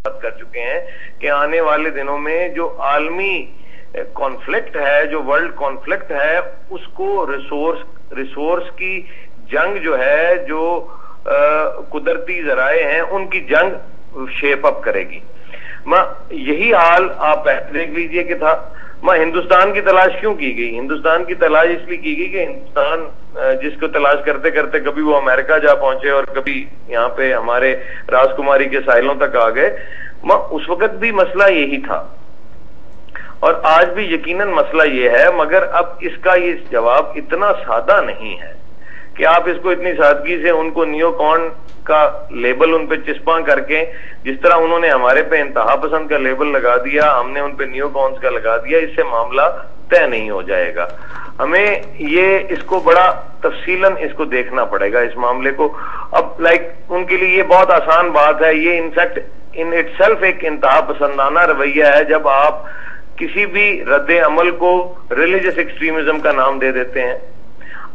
بات کر چکے ہیں کہ آنے والے دنوں میں جو عالمی کانفلکٹ ہے, جو ورلڈ کانفلکٹ ہے, اس کو ریسورس کی جنگ جو ہے, جو قدرتی ذرائع ہیں ان کی جنگ شیپ اپ کرے گی. یہی حال آپ دیکھ لیجئے کہ تھا. ہندوستان کی تلاش کیوں کی گئی؟ ہندوستان کی تلاش اس لیے کی گئی کہ ہندوستان جس کو تلاش کرتے کرتے کبھی وہ امریکہ جا پہنچے اور کبھی یہاں پہ ہمارے راج کماری کے ساحلوں تک آ گئے. اس وقت بھی مسئلہ یہی تھا اور آج بھی یقیناً مسئلہ یہ ہے, مگر اب اس کا یہ جواب اتنا سادہ نہیں ہے کہ آپ اس کو اتنی سادگی سے ان کو نیو کون کا لیبل ان پہ چسپاں کر کے, جس طرح انہوں نے ہمارے پہ انتہا پسند کا لیبل لگا دیا, ہم نے ان پہ نیو کونس کا لگا دیا, اس سے معاملہ طے نہیں ہو جائے گا. ہمیں یہ اس کو بڑا تفصیلاً اس کو دیکھنا پڑے گا اس معاملے کو. اب ان کے لیے یہ بہت آسان بات ہے, یہ انفیکٹ ان اٹ سیلف ایک انتہا پسندانہ رویہ ہے جب آپ کسی بھی رد عمل کو ریلیجس ایکسٹریمزم کا نام دے دیتے ہیں.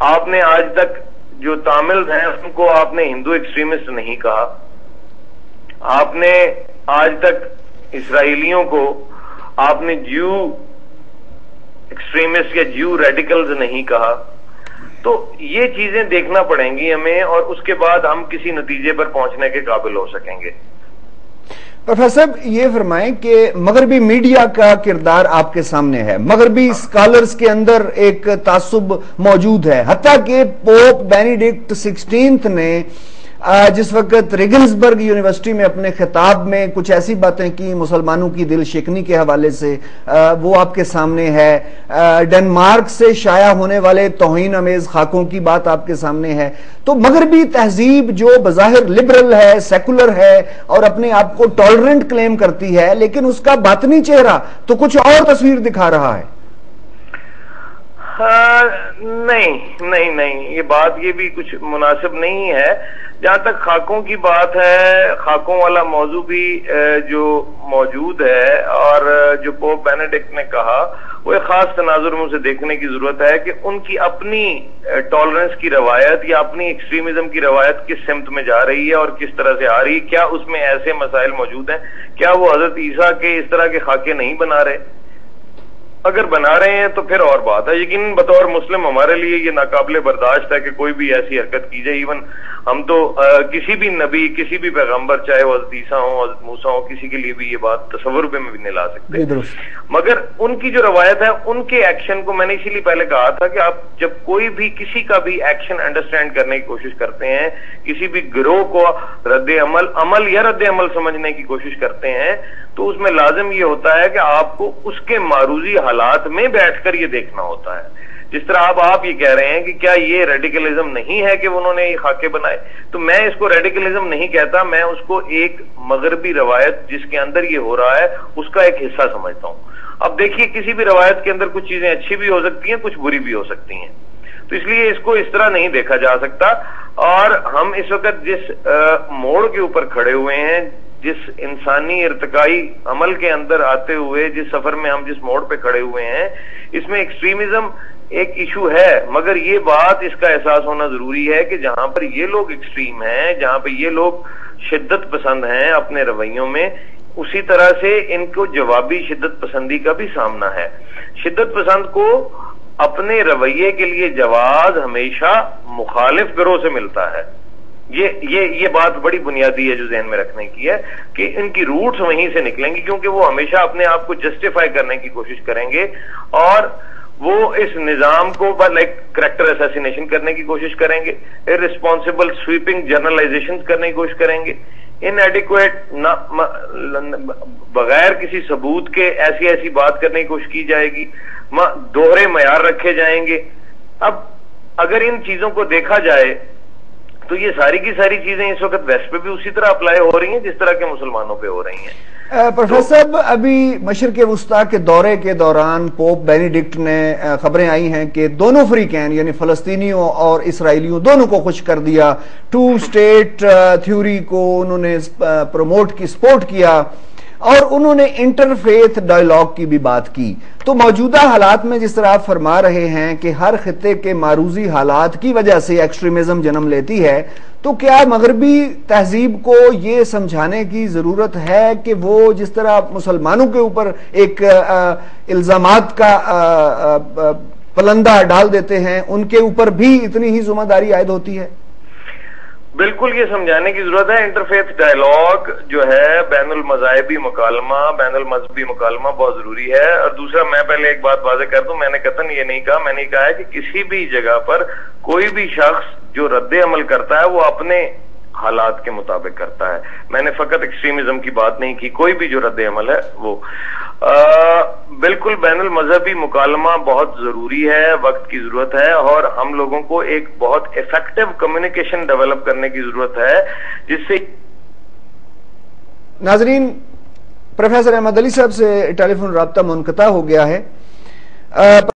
آپ نے آج تک جو تامل ہیں ان کو آپ نے ہندو ایکسٹریمسٹ نہیں کہا, آپ نے آج تک اسرائیلیوں کو آپ نے جیو ایکسٹریمسٹ یا جیو ریڈیکلز نہیں کہا. تو یہ چیزیں دیکھنا پڑیں گی ہمیں اور اس کے بعد ہم کسی نتیجے پر پہنچنے کے قابل ہو سکیں گے. پروفیسر صاحب یہ فرمائیں کہ مغربی میڈیا کا کردار آپ کے سامنے ہے, مغربی اسکالرز کے اندر ایک تعصب موجود ہے, حتیٰ کہ پوپ بینیڈکٹ 16 نے جس وقت ریگنسبرگ یونیورسٹی میں اپنے خطاب میں کچھ ایسی باتیں کی مسلمانوں کی دل شکنی کے حوالے سے, وہ آپ کے سامنے ہے. ڈنمارک سے شائع ہونے والے توہین امیز خاکوں کی بات آپ کے سامنے ہے. تو مغربی تہذیب جو بظاہر لبرل ہے, سیکولر ہے اور اپنے آپ کو ٹالرنٹ کلیم کرتی ہے, لیکن اس کا باطنی چہرہ تو کچھ اور تصویر دکھا رہا ہے. نہیں, یہ بات یہ بھی کچھ مناسب نہیں ہے. جہاں تک خاکوں کی بات ہے, خاکوں والا موضوع بھی جو موجود ہے اور جو پوپ بینیڈکٹ نے کہا وہ ایک خاص تناظر میں اسے دیکھنے کی ضرورت ہے کہ ان کی اپنی ٹالرنس کی روایت یا اپنی ایکسٹریمزم کی روایت کس سمت میں جا رہی ہے اور کس طرح سے آ رہی ہے. کیا اس میں ایسے مسائل موجود ہیں؟ کیا وہ حضرت عیسیٰ کے اس طرح کے خاکے نہیں بنا رہے؟ اگر بنا رہے ہیں تو پھر اور بات ہے. یقیناً بطور مسلم ہمارے لیے یہ ناقابل برداشت ہے کہ کوئی بھی ایسی حرکت کی جائے. ایون ہم تو کسی بھی نبی, کسی بھی پیغمبر, چاہے وہ حضرت عیسیٰ ہوں, حضرت موسیٰ ہوں, کسی کے لیے بھی یہ بات تصور پہ میں بھی نہیں لا سکتے. مگر ان کی جو روایت ہے, ان کے ایکشن کو میں نے اسی لیے پہلے کہا تھا کہ آپ جب کوئی بھی کسی کا بھی ایکشن انڈرسٹینڈ کرنے کی کوشش کرتے ہیں, کسی بھی گروہ کو رد عمل یا رد عمل سمجھنے کی کوشش کرتے ہیں, تو اس میں لازم یہ ہوتا ہے کہ آپ کو اس کے معروضی حالات میں بیٹھ کر یہ دیکھنا ہوتا ہے. جس طرح آپ یہ کہہ رہے ہیں کہ کیا یہ ریڈیکلزم نہیں ہے کہ انہوں نے یہ خاکے بنائے, تو میں اس کو ریڈیکلزم نہیں کہتا, میں اس کو ایک مغربی روایت جس کے اندر یہ ہو رہا ہے اس کا ایک حصہ سمجھتا ہوں. اب دیکھیے کسی بھی روایت کے اندر کچھ چیزیں اچھی بھی ہو سکتی ہیں, کچھ بری بھی ہو سکتی ہیں, تو اس لیے اس کو اس طرح نہیں دیکھا جا سکتا. اور ہم اس وقت جس موڑ کے اوپر کھڑے ہوئے ہیں, جس انسانی ارتقائی عمل کے اندر آتے ہوئے جس سفر میں ہم جس موڑ پہ کھڑے ہوئے ہیں, اس میں ایکسٹریمزم ایک ایشو ہے. مگر یہ بات, اس کا احساس ہونا ضروری ہے کہ جہاں پر یہ لوگ ایکسٹریم ہیں, جہاں پہ یہ لوگ شدت پسند ہیں اپنے رویوں میں, اسی طرح سے ان کو جوابی شدت پسندی کا بھی سامنا ہے. شدت پسند کو اپنے رویے کے لیے جواز ہمیشہ مخالف گروہ سے ملتا ہے. یہ بات بڑی بنیادی ہے جو ذہن میں رکھنے کی ہے کہ ان کی روٹس وہیں سے نکلیں گی, کیونکہ وہ ہمیشہ اپنے آپ کو جسٹیفائی کرنے کی کوشش کریں گے اور وہ اس نظام کو کریکٹر اسیسینیشن کرنے کی کوشش کریں گے, ارسپانسبل سویپنگ جرنلائزیشن کرنے کی کوشش کریں گے, ان ایڈیکویٹ بغیر کسی ثبوت کے ایسی بات کرنے کی کوشش کی جائے گی, دوہرے معیار رکھے جائیں گے. اب اگر ان چیزوں کو دیکھا جائے تو یہ ساری کی ساری چیزیں اس وقت ویسٹ پہ بھی اسی طرح اپلائی ہو رہی ہیں جس طرح کے مسلمانوں پہ ہو رہی ہیں. پروفیسر صاحب, ابھی مشرق وسطیٰ کے دورے کے دوران پوپ بینیڈکٹ نے خبریں آئی ہیں کہ دونوں فریقین یعنی فلسطینیوں اور اسرائیلیوں دونوں کو خوش کر دیا, 2 اسٹیٹ تھیوری کو انہوں نے پروموٹ کی, سپورٹ کیا. اور انہوں نے انٹرفیتھ ڈائیلاگ کی بھی بات کی. تو موجودہ حالات میں جس طرح آپ فرما رہے ہیں کہ ہر خطے کے معروضی حالات کی وجہ سے ایکسٹریمزم جنم لیتی ہے, تو کیا مغربی تہذیب کو یہ سمجھانے کی ضرورت ہے کہ وہ جس طرح مسلمانوں کے اوپر ایک الزامات کا پلندہ ڈال دیتے ہیں, ان کے اوپر بھی اتنی ہی ذمہ داری عائد ہوتی ہے؟ بالکل یہ سمجھانے کی ضرورت ہے. انٹرفیتھ ڈائیلاگ جو ہے, بین المذاہبی مکالمہ, بین المذہبی مکالمہ بہت ضروری ہے. اور دوسرا, میں پہلے ایک بات واضح کر دوں, میں نے قطعاً یہ نہیں کہا, میں نے کہا ہے کہ کسی بھی جگہ پر کوئی بھی شخص جو رد عمل کرتا ہے وہ اپنے حالات کے مطابق کرتا ہے. میں نے فقط ایکسٹریمزم کی بات نہیں کی, کوئی بھی جو رد عمل ہے وہ بالکل بین المذہبی مکالمہ بہت ضروری ہے, وقت کی ضرورت ہے, اور ہم لوگوں کو ایک بہت ایفیکٹو کمیونیکیشن ڈیولپ کرنے کی ضرورت ہے جس سے. ناظرین, پروفیسر احمد علی صاحب سے ٹیلی فون رابطہ منقطع ہو گیا ہے.